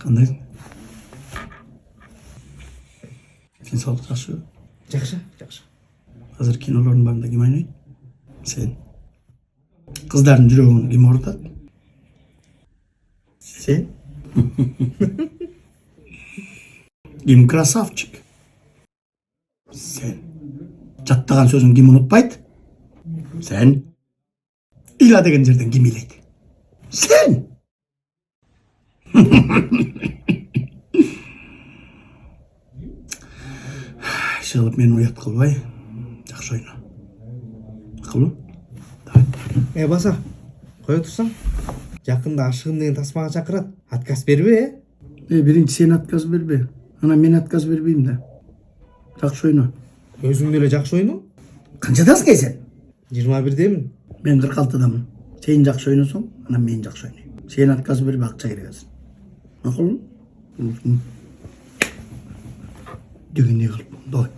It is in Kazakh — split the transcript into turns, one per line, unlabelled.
Кандайсың? Денсаулық жақсы?
Жақсы.
Қазір кинолардың барында кім ойнайды? Сен. Қыздардың жүрегін кім орнатады?
Сен?
Кім красавчик? Сен. Жаттаған сөзін кім ұмытпайды? Сен. Ила деген жерден кім илейді? Сен. Шылып мені ұят қылбай, жақсы ойна. Ақылы?
Баса, қоя тұрсаң. Жақында ашығым деген тасмаға шақырады. Отказ бербе,
Бірінші сен отказ бербе. Ана мен отказ бербеймін да. Жақсы ойна.
Өзің деле жақсы ойна.
Қаншадасың сен?
21-демін.
Мен 46-дамын. Сен жақсы ойнасаң, ана мен жақсы ойнаймын. Сен отказ бербе, ақша керегесін. Ақылы? Деген не қылып, давай.